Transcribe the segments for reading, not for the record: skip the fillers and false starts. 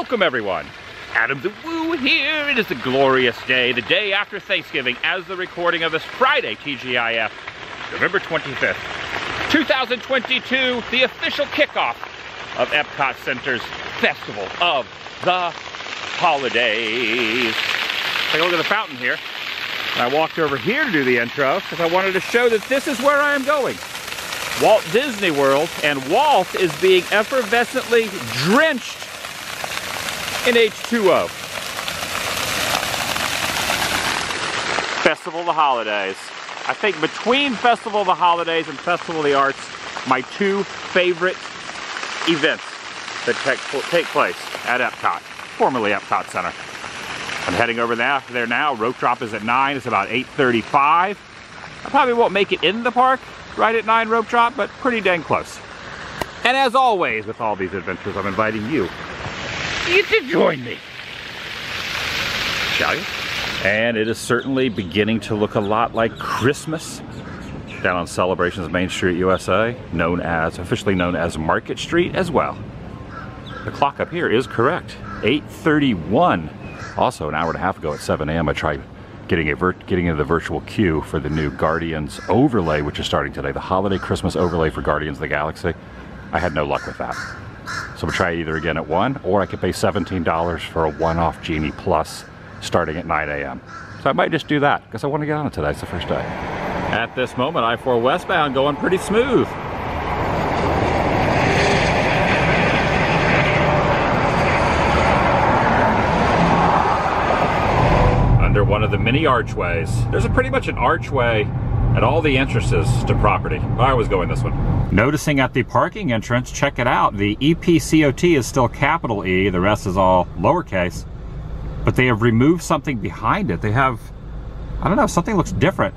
Welcome everyone. Adam the Woo here. It is a glorious day, the day after Thanksgiving, as the recording of this Friday TGIF, November 25th, 2022, the official kickoff of EPCOT Center's Festival of the Holidays. Take a look at the fountain here. I walked over here to do the intro because I wanted to show that this is where I am going. Walt Disney World, and Walt is being effervescently drenched in H2O. Festival of the Holidays. I think between Festival of the Holidays and Festival of the Arts, my two favorite events that take place at EPCOT, formerly EPCOT Center. I'm heading over there now. Rope drop is at 9. It's about 8:35. I probably won't make it in the park right at 9 rope drop, but pretty dang close. And as always with all these adventures, I'm inviting you to join me. Shall you? And it is certainly beginning to look a lot like Christmas down on Celebrations Main Street, USA, officially known as Market Street as well. The clock up here is correct, 8:31. Also, an hour and a half ago at 7 a.m. I tried getting into the virtual queue for the new Guardians overlay, which is starting today, the holiday Christmas overlay for Guardians of the Galaxy. I had no luck with that. So I'm gonna try it either again at 1, or I could pay $17 for a one-off Genie Plus starting at 9 a.m. So I might just do that, because I want to get on it today. It's the first day. At this moment, I-4 westbound going pretty smooth. Under one of the mini archways. There's pretty much an archway at all the entrances to property. I was going this one. Noticing at the parking entrance, check it out, the EPCOT is still capital E, the rest is all lowercase, but they have removed something behind it. They have, I don't know, something looks different.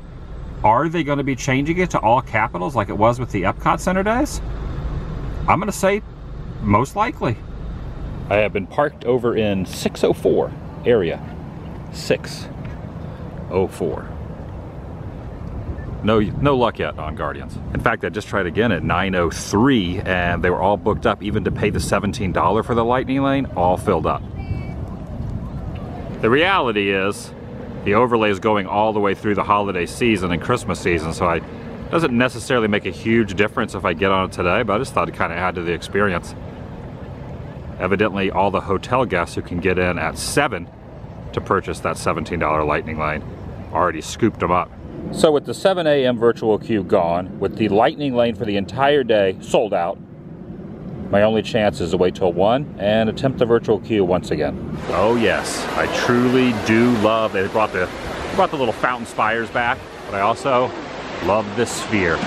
Are they going to be changing it to all capitals like it was with the EPCOT Center days? I'm going to say most likely. I have been parked over in 604 area. 604. No luck yet on Guardians. In fact, I just tried again at 9:03 and they were all booked up, even to pay the $17 for the lightning lane, all filled up. The reality is the overlay is going all the way through the holiday season and Christmas season, so it doesn't necessarily make a huge difference if I get on it today, but I just thought it kind of add to the experience. Evidently, all the hotel guests who can get in at 7 to purchase that $17 lightning lane already scooped them up. So with the 7 a.m. virtual queue gone, with the lightning lane for the entire day sold out, my only chance is to wait till 1 and attempt the virtual queue once again. Oh yes, I truly do love, they brought the little fountain spires back, but I also love this sphere.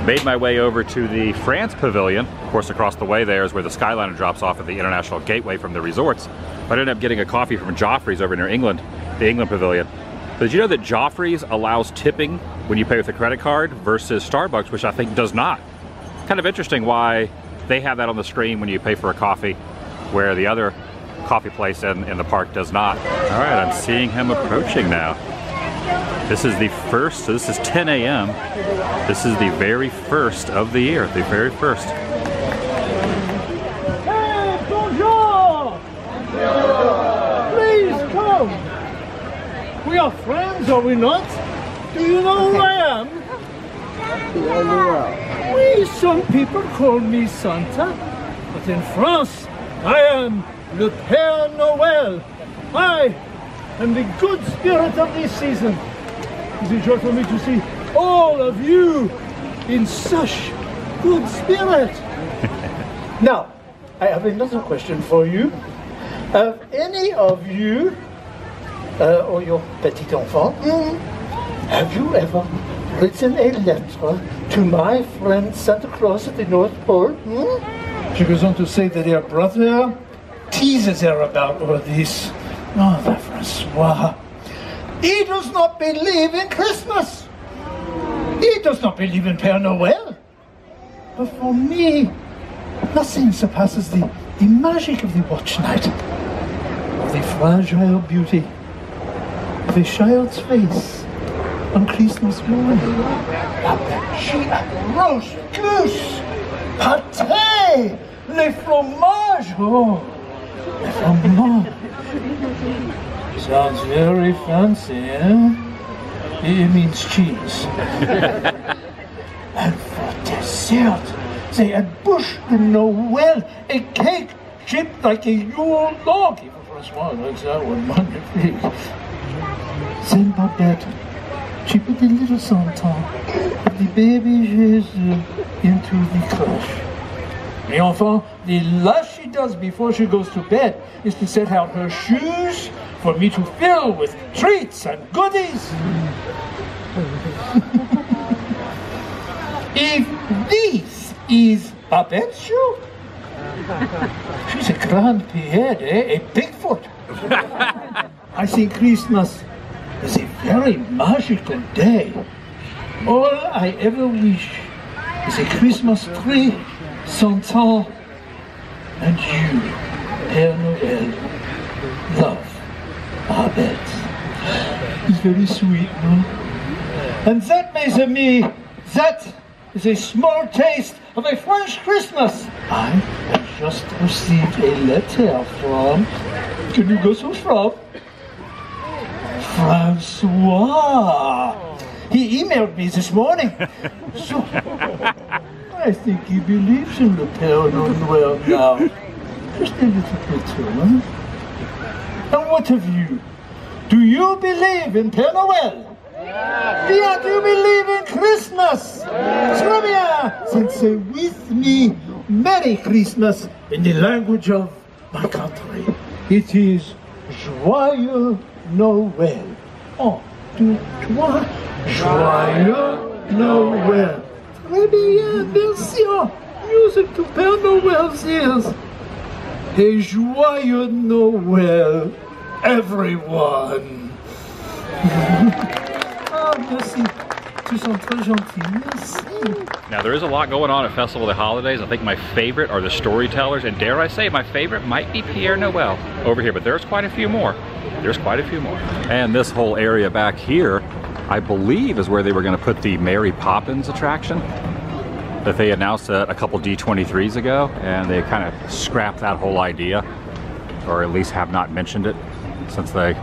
Made my way over to the France Pavilion. Of course, across the way there is where the Skyliner drops off at the International Gateway from the resorts. But I ended up getting a coffee from Joffrey's over near England, the England Pavilion. But did you know that Joffrey's allows tipping when you pay with a credit card versus Starbucks, which I think does not? Kind of interesting why they have that on the screen when you pay for a coffee, where the other coffee place in the park does not. All right, I'm seeing him approaching now. This is the first, so this is 10 a.m. This is the very first of the year, the very first. Hey, bonjour! Please come! We are friends, are we not? Do you know who I am? Oui, some people call me Santa, but in France, I am Le Père Noël. I am the good spirit of this season. It's a joy for me to see all of you in such good spirit. Now, I have another question for you. Have any of you, or your petit enfant, have you ever written a letter to my friend Santa Claus at the North Pole. She goes on to say that her brother teases her about all this. Oh, that Francois. He does not believe in Christmas. He does not believe in Père Noël. But for me, nothing surpasses the magic of the watch night, of the fragile beauty of a child's face on Christmas morning. Roast goose, pâté, le fromage, oh, le fromage. Sounds very fancy, eh? It means cheese. And for dessert, they had Bûche de Noël, a cake shaped like a Yule log. Even Francois likes that one, magnifique. Then Babette, she put the little Santa of the baby Jesus into the crèche. Mais enfin, the last she does before she goes to bed is to set out her shoes for me to fill with treats and goodies. If this is Babette's shoe, she's a grand Pierre, eh? A Bigfoot. I think Christmas is a very magical day. All I ever wish is a Christmas tree, Santa, and you, Père Noël. Love, Babette. It's very sweet, no? And that, mes amis, that is a small taste of a French Christmas. I have just received a letter from, can you guess who's from? Francois. He emailed me this morning. So, I think he believes in the Père Noël now. Just a little bit too, huh? And what of you? Do you believe in Père Noël? Bien, do you believe in Christmas? Très bien. Then say with me, Merry Christmas in the language of my country. It is Joyeux Noël. 1, 2, 3. Joyeux Noël. Très bien, merci. Music to Père Noël's ears. Et Joyeux Noël, everyone. Merci. Tu sont très gentils. Merci. Now there is a lot going on at Festival of the Holidays. I think my favorite are the Storytellers, and dare I say my favorite might be Pierre Noël over here, but there's quite a few more. There's quite a few more. And this whole area back here, I believe, is where they were going to put the Mary Poppins attraction that they announced a couple D23s ago, and they kind of scrapped that whole idea, or at least have not mentioned it since they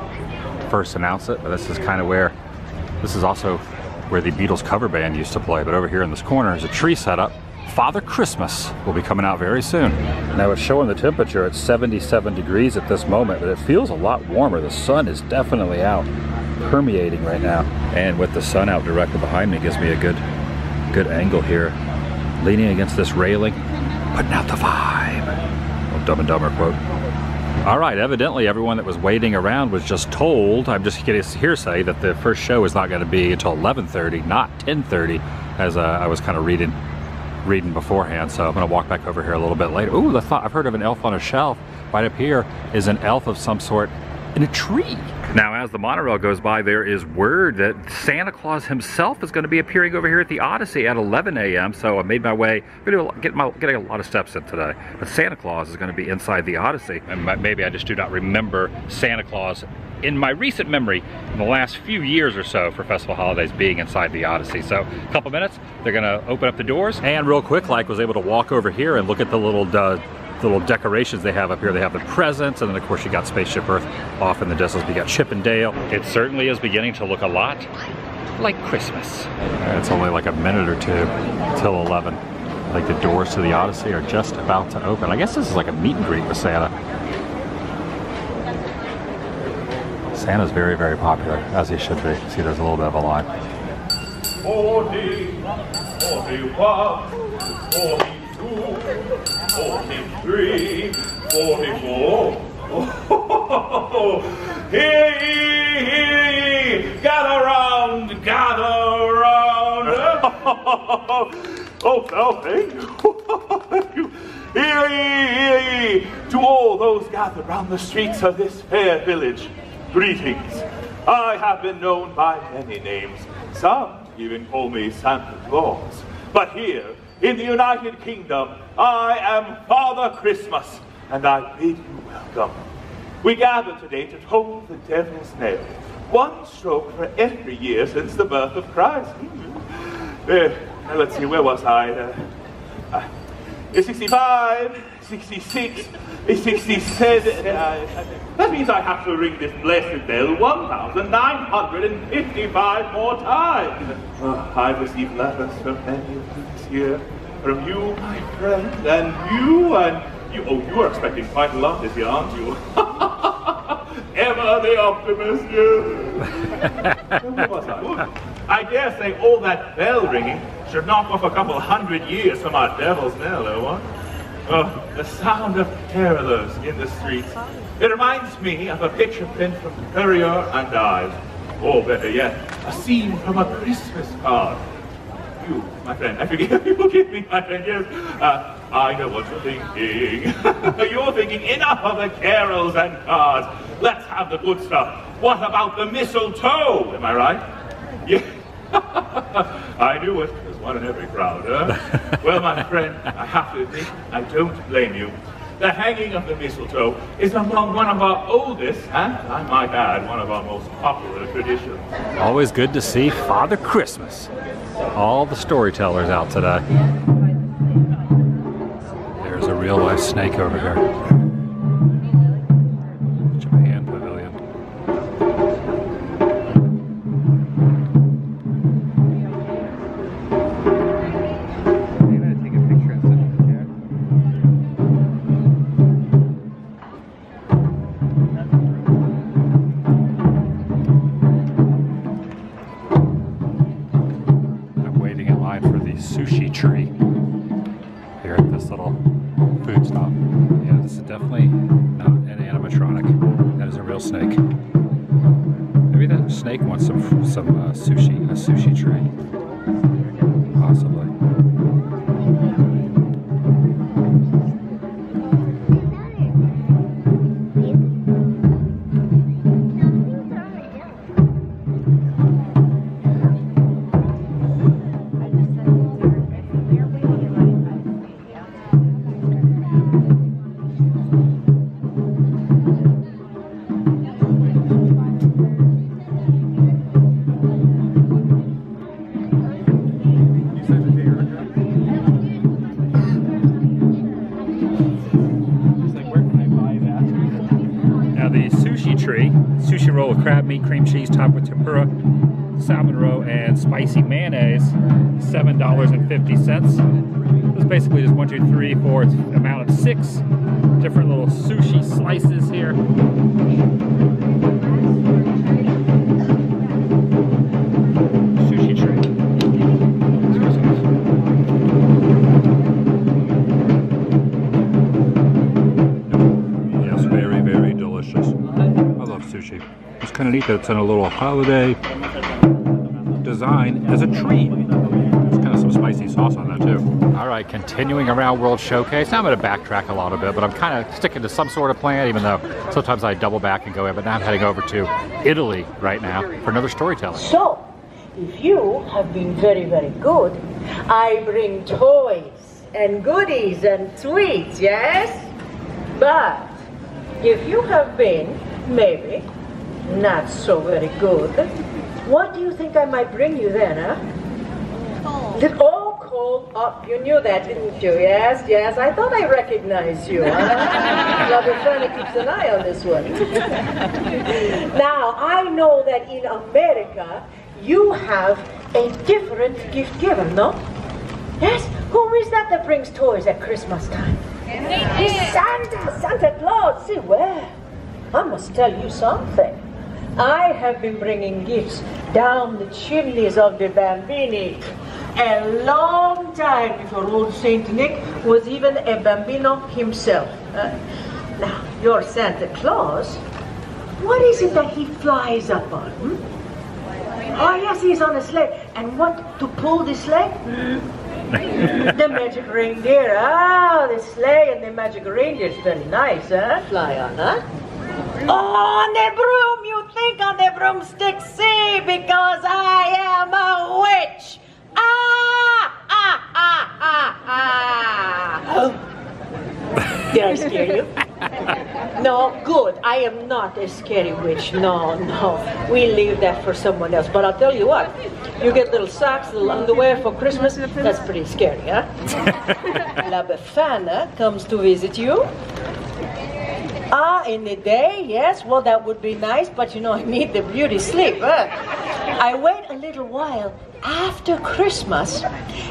first announced it. But this is kind of where, this is also where the Beatles cover band used to play. But over here in this corner is a tree setup. Father Christmas will be coming out very soon. Now it's showing the temperature at 77 degrees at this moment, but it feels a lot warmer. The sun is definitely out, permeating right now. And with the sun out directly behind me, gives me a good angle here. Leaning against this railing, putting out the vibe. Well, Dumb and Dumber quote. All right, evidently everyone that was waiting around was just told, I'm just getting hearsay, that the first show is not going to be until 11:30, not 10:30, as I was kind of reading beforehand. So I'm going to walk back over here a little bit later. Ooh, I've heard of an elf on a shelf. Right up here is an elf of some sort in a tree. Now, as the monorail goes by, there is word that Santa Claus himself is going to be appearing over here at the Odyssey at 11 a.m. So I made my way, getting a lot of steps in today. But Santa Claus is going to be inside the Odyssey. And maybe I just do not remember Santa Claus in my recent memory in the last few years or so for Festival Holidays being inside the Odyssey. So a couple minutes, they're going to open up the doors. And real quick, was able to walk over here and look at the little decorations they have up here. They have the presents, and then of course you got Spaceship Earth off in the distance. You got Chip and Dale. It certainly is beginning to look a lot like Christmas. It's only like a minute or two till 11. Like the doors to the Odyssey are just about to open. I guess this is like a meet and greet with Santa. Santa's very, very popular, as he should be. See, there's a little bit of a line. 40, 41, 42, 43, 44. Oh, hear ye, gather round, gather round. Oh, thank you. Hear ye, hear ye, to all those gathered round the streets of this fair village. Greetings. I have been known by many names. Some even call me Santa Claus. But here, in the United Kingdom, I am Father Christmas, and I bid you welcome. We gather today to toll the devil's knell, one stroke for every year since the birth of Christ. Let's see, where was I? 65, 66, 67. That means I have to ring this blessed bell 1,955 more times. I've received letters from many of you this year. From you, my friend, and you. Oh, you are expecting quite a lot this year, aren't you? Ever the optimist, Where was I? I dare say all that bell ringing should knock off a couple 100 years from our devil's knell, oh what? Oh, the sound of carolers in the streets. It reminds me of a picture print from Courier and Ives. Or better yet, a scene from a Christmas card. You, my friend, I forgive you, forgive me, my friend, yes. I know what you're thinking. You're thinking enough of the carols and cards. Let's have the good stuff. What about the mistletoe? Am I right? Yeah. I knew it. There's one in every crowd, huh? Well, my friend, I have to admit, I don't blame you. The hanging of the mistletoe is among one of our oldest, and I might add, one of our most popular traditions. Always good to see Father Christmas. All the storytellers out today. There's a real life snake over here. Japan Pavilion. Sushi tree here at this little food stop. Yeah, this is definitely not an animatronic. That is a real snake. Maybe that snake wants some sushi, a sushi tree. Possibly. Sushi roll with crab meat, cream cheese, topped with tempura, salmon roe, and spicy mayonnaise, $7.50. This is basically just 1, 2, 3, 4. It's an amount of 6 different little sushi slices here. Sushi tray. Yes, very, very delicious. Sushi. It's kind of neat that it's in a little holiday design as a tree. There's kind of some spicy sauce on that too. All right, continuing around World Showcase. Now I'm going to backtrack a little bit, but I'm kind of sticking to some sort of plan, even though sometimes I double back and go in. But now I'm heading over to Italy right now for another storytelling. So, if you have been very, very good, I bring toys and goodies and sweets, yes? But if you have been maybe not so very good, what do you think I might bring you then, huh? Cold. Oh, you knew that, didn't you? Yes, yes, I thought I recognized you. Well, we're trying to keep an eye on this one. Now, I know that in America, you have a different gift giver, no? Yes? Who is that brings toys at Christmas time? It's Santa Claus. See, well, I must tell you something. I have been bringing gifts down the chimneys of the Bambini a long time before old Saint Nick was even a Bambino himself. Now, your Santa Claus, what is it that he flies up on? Oh, yes, he's on a sleigh. And what to pull the sleigh? The magic reindeer. Ah, the sleigh and the magic reindeer is very nice, huh? Fly on, huh? Oh, on the broom, you think on the broomstick, see, because I am a witch. Did I scare you? No, good. I am not a scary witch. No, no. We leave that for someone else. But I'll tell you what. You get little socks, little underwear for Christmas. That's pretty scary, huh? La Befana comes to visit you. Ah, in the day, yes. Well, that would be nice. But, you know, I need the beauty sleep, huh? I wait a little while after Christmas,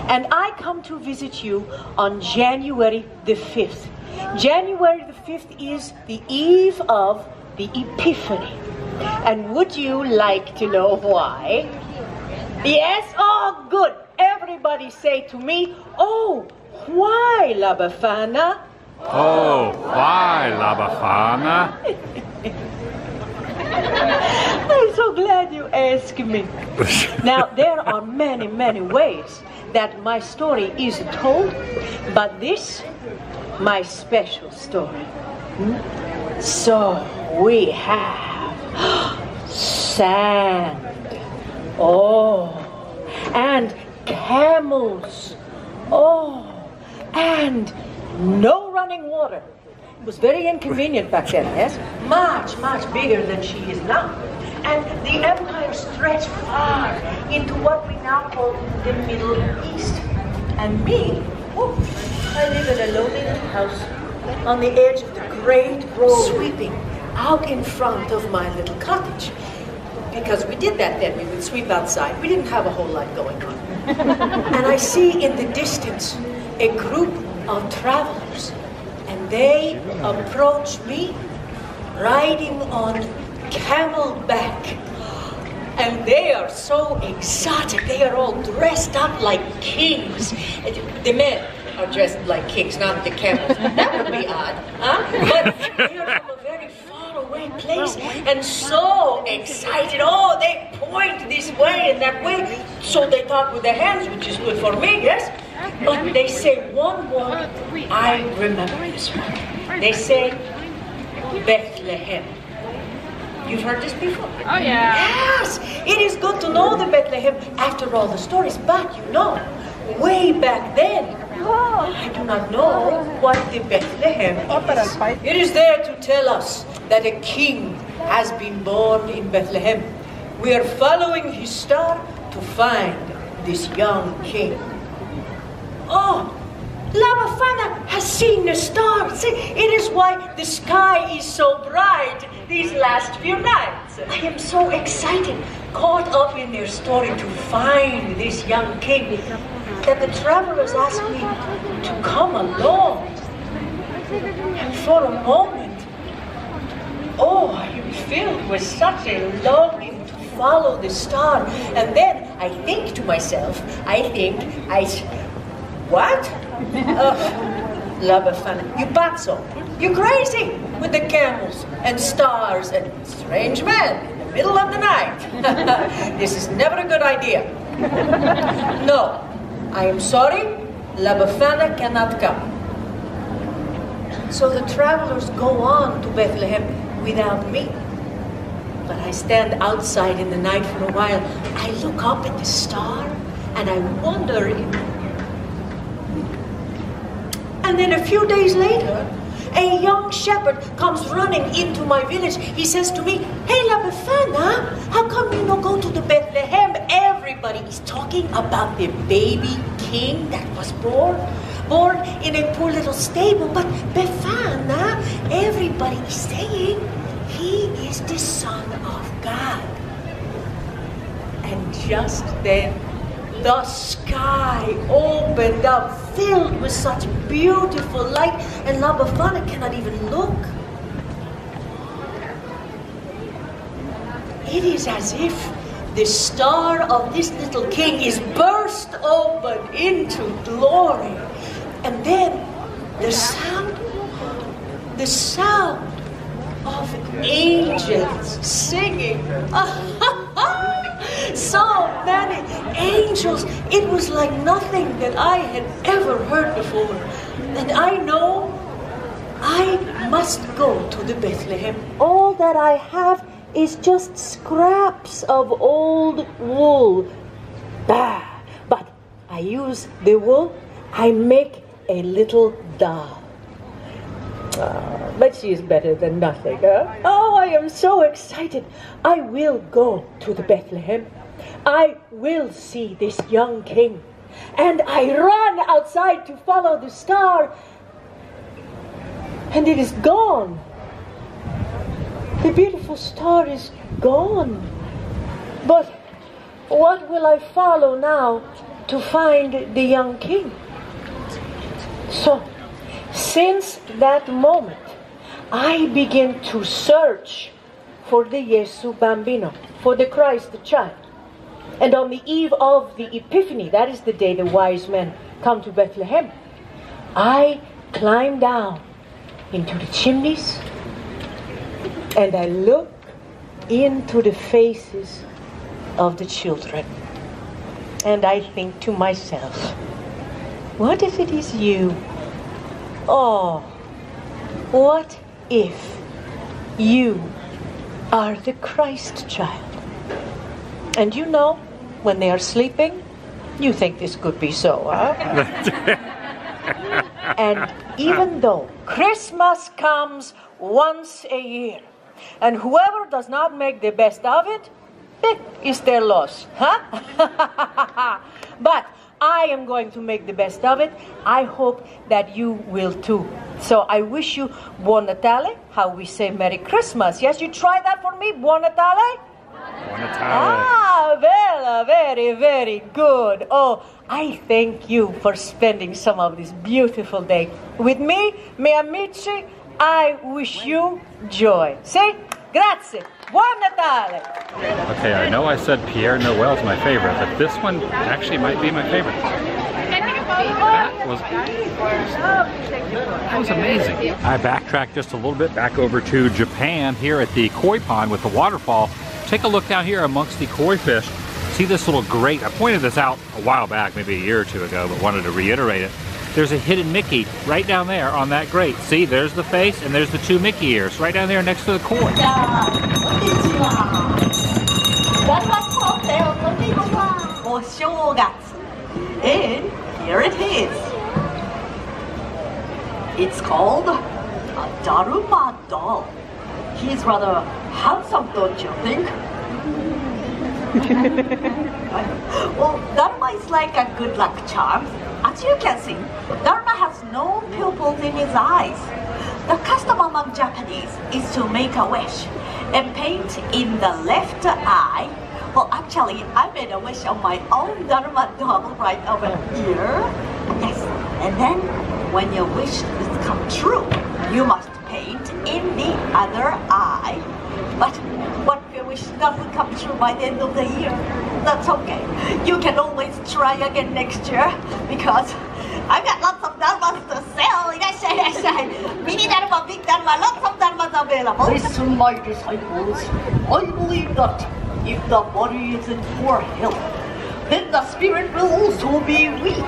and I come to visit you on January the 5th. January the 5th is the eve of the Epiphany. And would you like to know why? Yes? Oh, good. Everybody say to me, oh, why, La Befana? Oh, why, La Befana? I'm so glad you asked me. Now, there are many, many ways that my story is told, but this, my special story. So, we have sand, oh, and camels, oh, and no running water. It was very inconvenient back then, yes? Much, much bigger than she is now. And the empire stretched far into what we now call the Middle East. And me, oh, I live in a lonely little house on the edge of the great road, sweeping out in front of my little cottage. Because we did that then, we would sweep outside. We didn't have a whole lot going on. And I see in the distance a group of travelers. And they approach me riding on camelback. And they are so exotic. They are all dressed up like kings. The men are dressed like kings, not the camels. That would be odd, huh? But they are from a very far away place and so excited. Oh, they point this way and that way. So they talk with their hands, which is good for me, yes? But they say one word, I remember this one. They say Bethlehem. You've heard this before? Oh, yeah. Yes, it is good to know the Bethlehem after all the stories. But you know, way back then, I do not know what the Bethlehem is. It is there to tell us that a king has been born in Bethlehem. We are following his star to find this young king. Oh, La Befana has seen the star. See, it is why the sky is so bright these last few nights. I am so excited, caught up in their story to find this young king, that the travelers asked me to come along. And for a moment, oh, I am filled with such a longing to follow the star. And then I think to myself, what? La Befana, you pazzo. You're crazy with the camels and stars and strange men in the middle of the night. This is never a good idea. No, I am sorry, La Befana cannot come. So the travelers go on to Bethlehem without me. But I stand outside in the night for a while. I look up at the star and I wonder if... And then a few days later, a young shepherd comes running into my village. He says to me, hey, La Befana, how come you don't go to the Bethlehem? Everybody is talking about the baby king that was born in a poor little stable. But Befana, everybody is saying he is the Son of God. And just then, the sky opened up, filled with such beautiful light, and La Befana cannot even look. It is as if the star of this little king is burst open into glory. And then the sound of angels singing. So many angels. It was like nothing that I had ever heard before. And I know I must go to the Bethlehem. All that I have is just scraps of old wool. Bah! But I use the wool, I make a little doll. But she is better than nothing, huh? Oh, I am so excited. I will go to the Bethlehem. I will see this young king. And I run outside to follow the star. And it is gone. The beautiful star is gone. But what will I follow now to find the young king? So, since that moment, I begin to search for the Jesu Bambino, for the Christ the child. And on the eve of the Epiphany, that is the day the wise men come to Bethlehem, I climb down into the chimneys and I look into the faces of the children. And I think to myself, what if it is you? Oh, what if you are the Christ child? And you know, when they are sleeping, you think this could be so, huh? And even though Christmas comes once a year, and whoever does not make the best of it, is their loss, huh? But I am going to make the best of it. I hope that you will too. So I wish you Buon Natale, how we say Merry Christmas. Yes, you try that for me, Buon Natale? Buon Natale. Ah, well, very, very good. Oh, I thank you for spending some of this beautiful day with me, miei amici. I wish you joy. See? Grazie. Buon Natale. Okay, I know I said Pierre Noël's my favorite, but this one actually might be my favorite. That was amazing. I backtracked just a little bit back over to Japan here at the koi pond with the waterfall. Take a look down here amongst the koi fish. See this little grate? I pointed this out a while back, maybe a year or two ago, but wanted to reiterate it. There's a hidden Mickey right down there on that grate. See, there's the face and there's the two Mickey ears right down there next to the koi. And here it is. It's called a Daruma doll. He's rather handsome, don't you think? Well, Dharma is like a good luck charm. As you can see, Dharma has no pupils in his eyes. The custom among Japanese is to make a wish and paint in the left eye. Well, actually, I made a wish on my own Dharma doll right over here. Yes, and then when your wish is come true, you must paint in the other eye. But what if your wish doesn't come true by the end of the year? That's okay. You can always try again next year because I've got lots of dharmas to sell. Mini dharma, big dharma, lots of dharmas available. Listen, my disciples, I believe that if the body is in poor health, then the spirit will also be weak.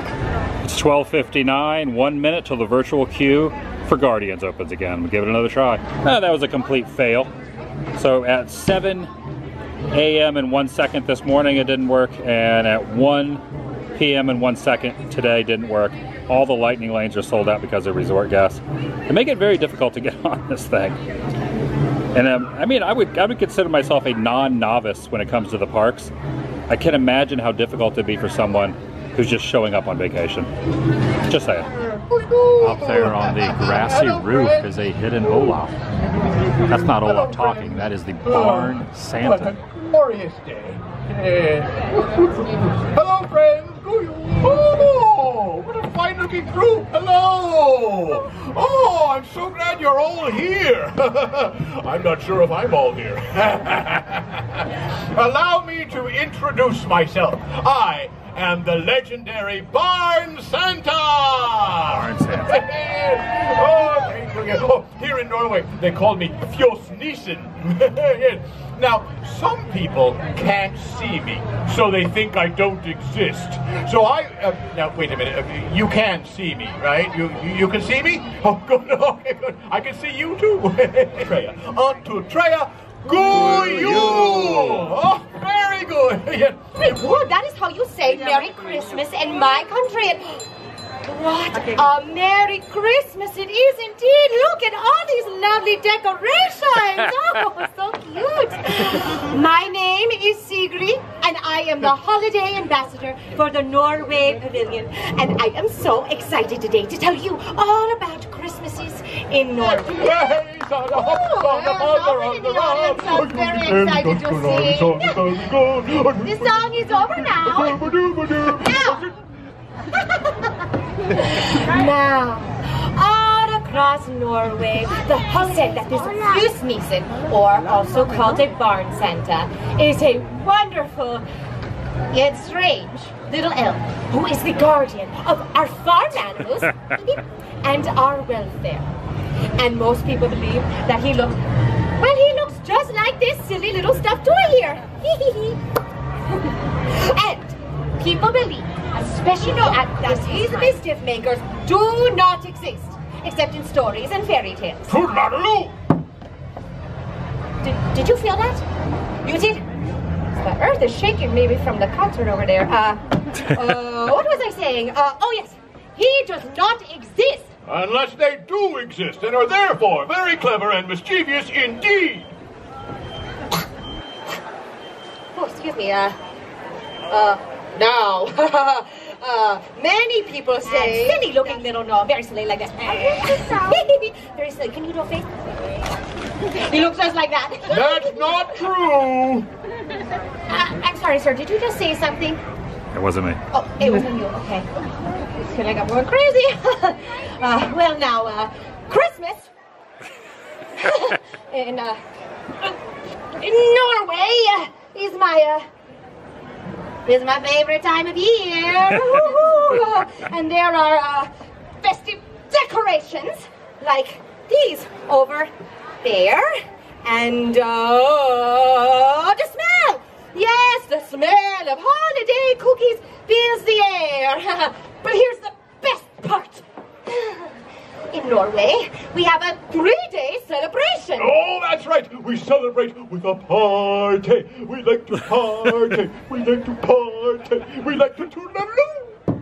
It's 12:59, 1 minute till the virtual queue for Guardians opens again. We'll give it another try. That was a complete fail. So at 7 a.m. and 1 second this morning it didn't work, and at 1 p.m. and 1 second today didn't work. All the lightning lanes are sold out because of resort guests. They make it very difficult to get on this thing. And I mean, I would consider myself a non-novice when it comes to the parks. I can imagine how difficult it'd be for someone who's just showing up on vacation. Just saying. Up there on the grassy roof is a hidden Olaf. That's not Olaf talking, that is the barn Santa. What a glorious day. Hello, friends. Oh, what a fine-looking group. Hello. Oh, I'm so glad you're all here. I'm not sure if I'm all here. Allow me to introduce myself. I am the legendary Barn Santa! Barn Santa. Oh, here in Norway, they call me Fjosnisen. Yes. Now, some people can't see me, so they think I don't exist. So now wait a minute, you can see me, right? You can see me? Oh, good, okay, good. I can see you too. Treya, on to Treya, God Jul! Oh, very good. Yes. Oh, that is how you say Merry Christmas in my country. What a Merry Christmas it is indeed. Look at all these lovely decorations. Oh, so cute. My name is Sigrid, and I am the holiday ambassador for the Norway Pavilion. And I am so excited today to tell you all about Christmases in Norway. Hey, Santa, I'm very excited to sing. The song is over now. Now, all across Norway, the holiday that is Fjosnisen, or also called a Barn Santa, is a wonderful yet strange little elf who is the guardian of our farm animals and our welfare. And most people believe that he looks just like this silly little stuffed toy here. And people believe, especially that these mischief makers do not exist, except in stories and fairy tales. Did you feel that? You did? The earth is shaking maybe from the concert over there. What was I saying? Oh yes, he does not exist. Unless they do exist and are therefore very clever and mischievous indeed. Oh, excuse me, no. Many people say... silly looking little gnome, very silly like that. Very silly, can you do a face? He looks just like that. That's not true. I'm sorry, sir, did you just say something? It wasn't me. Oh, it wasn't you, okay. Can I got more crazy? Well now, Christmas in Norway is my favorite time of year. And there are festive decorations like these over there. And the smell! Yes, the smell of holiday cookies fills the air. But here's the best part. In Norway, we have a 3-day celebration. Oh, that's right. We celebrate with a party. We like to party. We like to party. We like to toodaloo.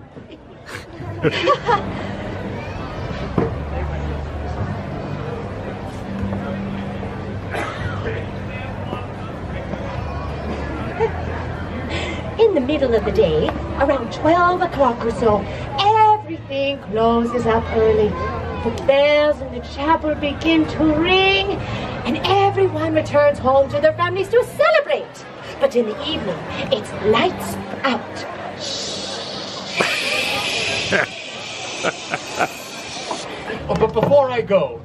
In the middle of the day, around 12 o'clock or so, everything closes up early. The bells in the chapel begin to ring, and everyone returns home to their families to celebrate. But in the evening, it's lights out. Oh, but before I go,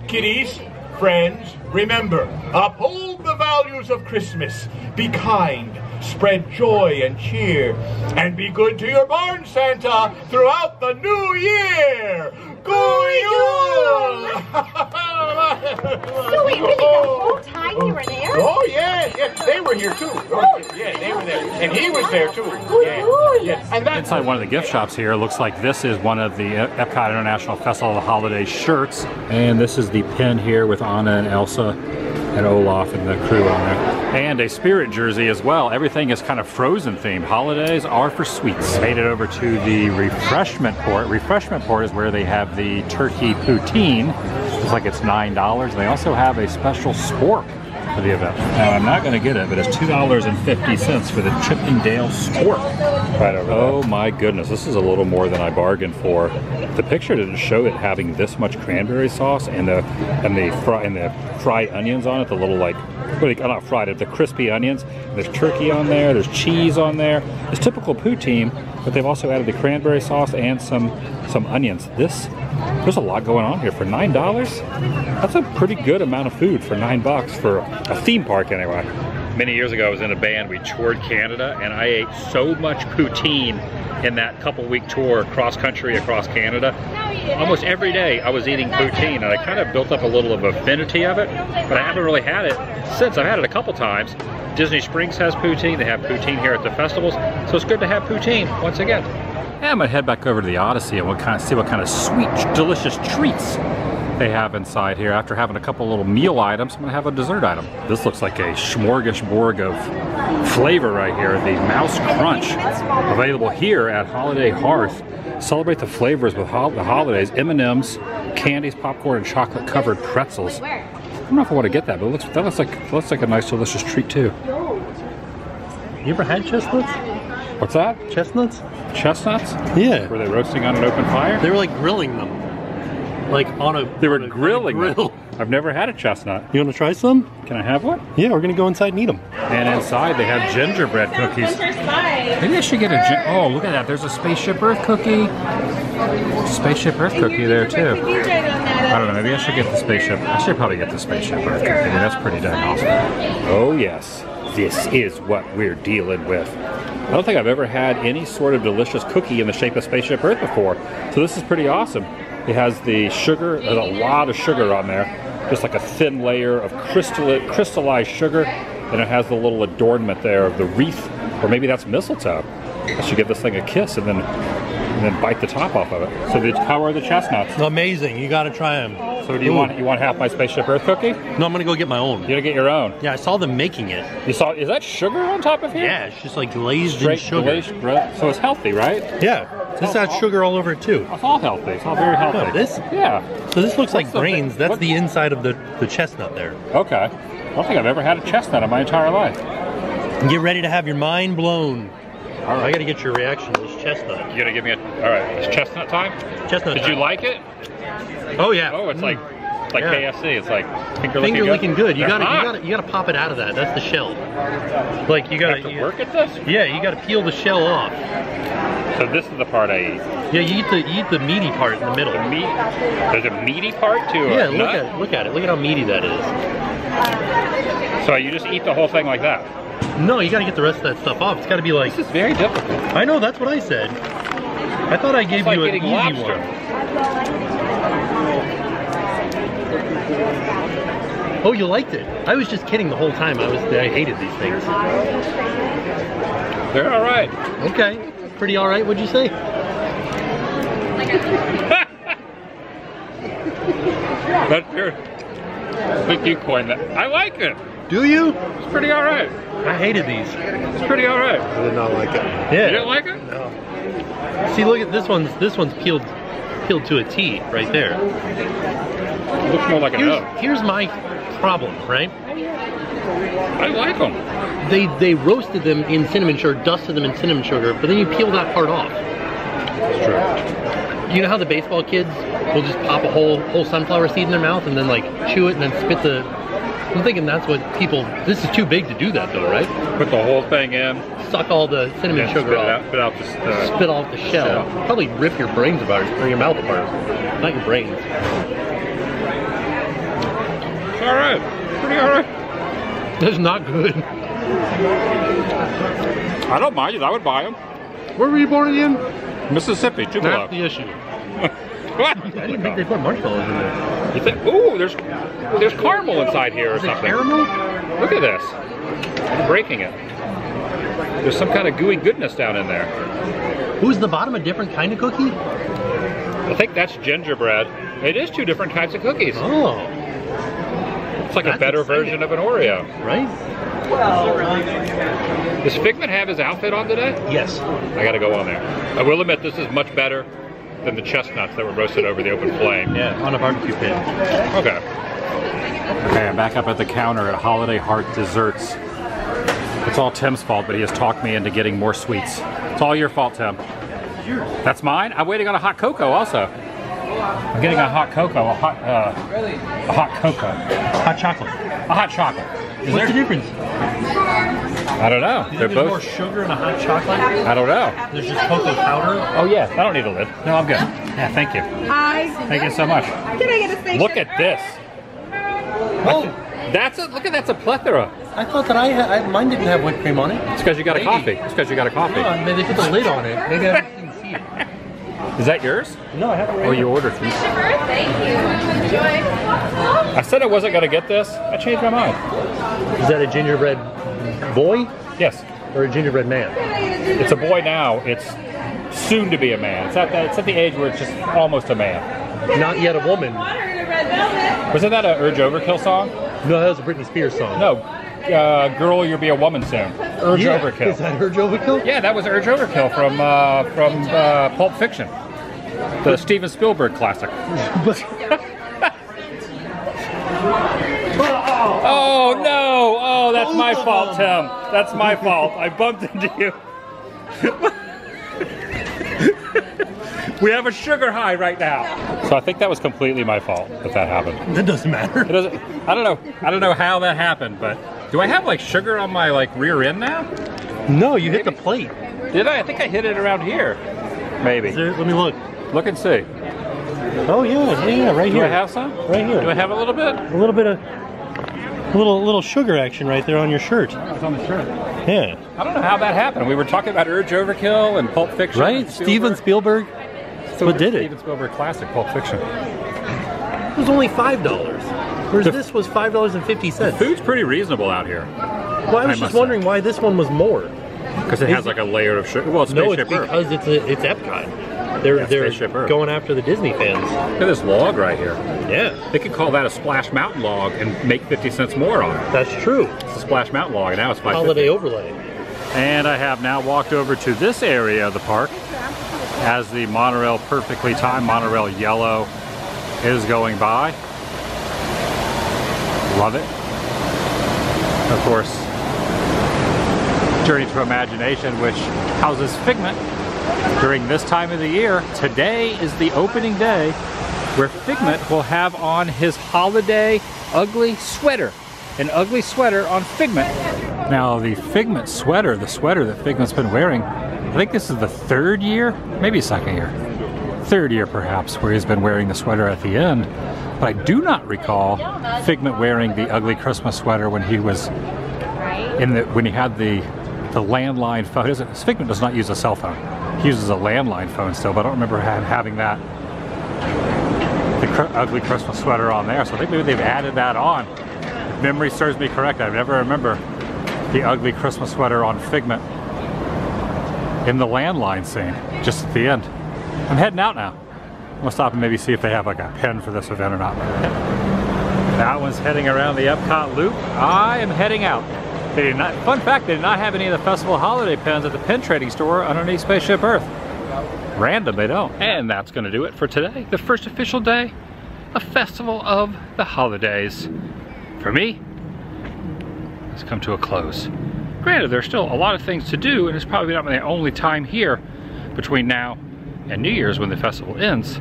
kiddies, friends, remember, uphold the values of Christmas. Be kind, spread joy and cheer, and be good to your barn Santa throughout the new year. God Jul! So wait, really, the whole time you were there? Oh, yeah, they were here too. Oh, yeah, they were there. And he was there too. Yeah. And inside one of the gift shops here, looks like this is one of the EPCOT International Festival of the Holidays shirts. And this is the pin here with Anna and Elsa and Olaf and the crew on there. And a spirit jersey as well. Everything is kind of Frozen themed. Holidays are for sweets. Made it over to the refreshment port. Refreshment port is where they have the turkey poutine. Looks like it's $9. They also have a special spork for the event. Now I'm not going to get it, but it's $2.50 for the Chippendale spork. Right over there. Oh my goodness, this is a little more than I bargained for. The picture didn't show it having this much cranberry sauce and the fried onions on it. The little not fried, the crispy onions. There's turkey on there. There's cheese on there. It's typical poutine, but they've also added the cranberry sauce and some onions. There's a lot going on here for $9. That's a pretty good amount of food for $9 for a theme park anyway. Many years ago, I was in a band, we toured Canada, and I ate so much poutine in that couple-week tour cross-country across Canada. Almost every day I was eating poutine, and I kind of built up a little of affinity of it, but I haven't really had it since. I've had it a couple times. Disney Springs has poutine, they have poutine here at the festivals, so it's good to have poutine once again. And I'm gonna head back over to the Odyssey and we'll see what kind of sweet, delicious treats they have inside here. After having a couple little meal items, I'm gonna have a dessert item. This looks like a smorgasbord of flavor right here. The Mouse Crunch, available here at Holiday Hearth. Celebrate the flavors with the holidays. M&Ms, candies, popcorn, and chocolate-covered pretzels. I don't know if I want to get that, but that looks like a nice, delicious treat too. You ever had chestnuts? What's that? Chestnuts? Chestnuts? Yeah. Were they roasting on an open fire? They were like grilling them. Like on a They were grilling grill. them. I've never had a chestnut. You want to try some? Can I have one? Yeah, we're gonna go inside and eat them. And inside they have gingerbread cookies. Maybe I should get a oh, look at that. There's a Spaceship Earth cookie. Spaceship Earth cookie there too. I don't know, maybe I should get the Spaceship. I should probably get the Spaceship Earth cookie. That's pretty dang awesome. Oh yes, this is what we're dealing with. I don't think I've ever had any sort of delicious cookie in the shape of Spaceship Earth before. So this is pretty awesome. It has the sugar, there's a lot of sugar on there. Just like a thin layer of crystallized sugar. And it has the little adornment there of the wreath, or maybe that's mistletoe. I should give this thing a kiss and then bite the top off of it. So how are the chestnuts? Amazing, you gotta try them. So do you want half my Spaceship Earth cookie? No, I'm gonna go get my own. You're gonna get your own? Yeah, I saw them making it. You saw, is that sugar on top of here? Yeah, it's just like glazed in sugar. So it's healthy, right? Yeah, this has sugar all over it too. It's all healthy, it's all very healthy. No, this? Yeah. So this looks like brains, that's the inside of the chestnut there. Okay. I don't think I've ever had a chestnut in my entire life. Get ready to have your mind blown. All right. I gotta get your reaction to this chestnut. You gotta give me all right, it's chestnut time? Chestnut Did time. you like it? Oh yeah. Oh, it's like yeah. KFC. It's like finger licking good. You They're gotta pop it out of that. That's the shell. Like you gotta have to work at this? Yeah, you gotta peel the shell off. So this is the part I eat. Yeah, you eat the meaty part in the middle. The meat. There's a meaty part to yeah, a nut? look at it. Look at how meaty that is. So you just eat the whole thing like that? No, you gotta get the rest of that stuff off. It's gotta be like. This is very difficult. I know, that's what I said. I thought I gave you an easy lobster. one. Oh, you liked it? I was just kidding the whole time. I hated these things. They're all right. Okay, pretty all right. What'd you say? That's good. I think you coined that. I like it. Do you? It's pretty all right. I hated these. It's pretty all right. I did not like it. Yeah. You didn't like it? No. See, look at this one's. This one's peeled to a T right there. It looks more like an O. Here's my problem, right? I like them. They roasted them in cinnamon sugar, dusted them in cinnamon sugar, but then you peel that part off. That's true. You know how the baseball kids will just pop a whole sunflower seed in their mouth and then like chew it and then spit the. I'm thinking that's what people. This is too big to do that though, right? Put the whole thing in. Suck all the cinnamon sugar off. Spit off the shell. Probably rip your brains apart or your mouth apart. Not your brains. It's all right. Pretty all right. That's not good. I don't mind it. I would buy them. Where were you born again? Mississippi, Tupelo. That's the issue. What? I didn't think they put marshmallows in there. You think? Ooh, there's caramel inside here or something. Caramel? Look at this. I'm breaking it. There's some kind of gooey goodness down in there. Who's the bottom a different kind of cookie? I think that's gingerbread. It is two different kinds of cookies. Oh. It's like a better version of an Oreo. Right? Does Figment have his outfit on today? Yes. I gotta go on there. I will admit this is much better than the chestnuts that were roasted over the open flame. Yeah, on a barbecue pit. Okay. Okay, I'm back up at the counter at Holiday Heart Desserts. It's all Tim's fault, but he has talked me into getting more sweets. It's all your fault, Tim. That's mine? I'm waiting on a hot cocoa also. I'm getting a hot cocoa, a hot cocoa. Hot chocolate. A hot chocolate. What's the difference? I don't know. They're both more sugar in a hot chocolate? I don't know. There's just cocoa powder? Oh yeah, I don't need a lid. No, I'm good. Yeah, thank you. Thank you so much. Can I get a spaceship? Look at this. Oh, That's a plethora. I thought that mine didn't have whipped cream on it. It's because you got a coffee. It's because you got a coffee. No, maybe they put the lid on it. Maybe I didn't see it. Is that yours? No, I have it right Oh, you ordered some. Thank you. Enjoy. I said I wasn't going to get this. I changed my mind. Is that a gingerbread boy? Yes. Or a gingerbread man? It's a boy now. It's soon to be a man. It's at the age where it's just almost a man. Not yet a woman. Wasn't that a Urge Overkill song? No, that was a Britney Spears song. No. Girl, you'll be a woman soon. Urge Overkill. Is that Urge Overkill? Yeah, that was Urge Overkill from Pulp Fiction. The Steven Spielberg classic. Oh no! Oh, that's my fault, Tim. That's my fault. I bumped into you. We have a sugar high right now. So I think that was completely my fault that happened. That doesn't matter. It doesn't. I don't know how that happened, but do I have like sugar on my like rear end now? No, you hit the plate. Did I? I think I hit it around here. Maybe. Let me look. Look and see. Oh yeah, right here. Do I have some? Right here. Do I have a little bit? A little bit of little sugar action right there on your shirt. Oh, it's on the shirt. Yeah. I don't know how that happened. We were talking about Urge Overkill and Pulp Fiction. Right? Steven Spielberg. What did it? Steven Spielberg classic, Pulp Fiction. It was only $5. Whereas this was $5.50. Food's pretty reasonable out here. Well, I was just wondering why this one was more. Because it has like a layer of sugar. Well, it's no, it's Spaceship because Earth. it's Epcot. They're going after the Disney fans. Look at this log right here. Yeah. They could call that a Splash Mountain log and make 50 cents more on it. That's true. It's a Splash Mountain log, and now it's $5.50. Holiday overlay. And I have now walked over to this area of the park as the monorail perfectly timed monorail yellow is going by. Love it. Of course, Journey to Imagination, which houses Figment during this time of the year. Today is the opening day where Figment will have on his holiday ugly sweater. An ugly sweater on Figment. Now the Figment sweater, the sweater that Figment's been wearing, I think this is the third year, maybe second year. Third year perhaps, where he's been wearing the sweater at the end. But I do not recall Figment wearing the ugly Christmas sweater when he was when he had the landline phone. Figment does not use a cell phone. He uses a landline phone still, but I don't remember having that the ugly Christmas sweater on there. So I think maybe they've added that on. If memory serves me correct, I never remember the ugly Christmas sweater on Figment in the landline scene, just at the end. I'm heading out now. I'm gonna stop and maybe see if they have like a pen for this event or not. That one's heading around the Epcot loop. I am heading out. They did not, fun fact, they did not have any of the festival holiday pens at the pen trading store underneath Spaceship Earth. Random, they don't. And that's gonna do it for today. The first official day of Festival of the Holidays. For me, it's come to a close. Granted, there's still a lot of things to do, and it's probably not my only time here between now and New Year's when the festival ends.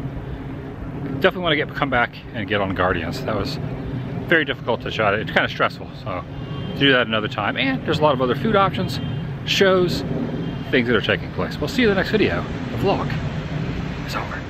Definitely want to come back and get on Guardians. That was very difficult to shot. It's kind of stressful, so to do that another time. And there's a lot of other food options, shows, things that are taking place. We'll see you in the next video. The vlog is over.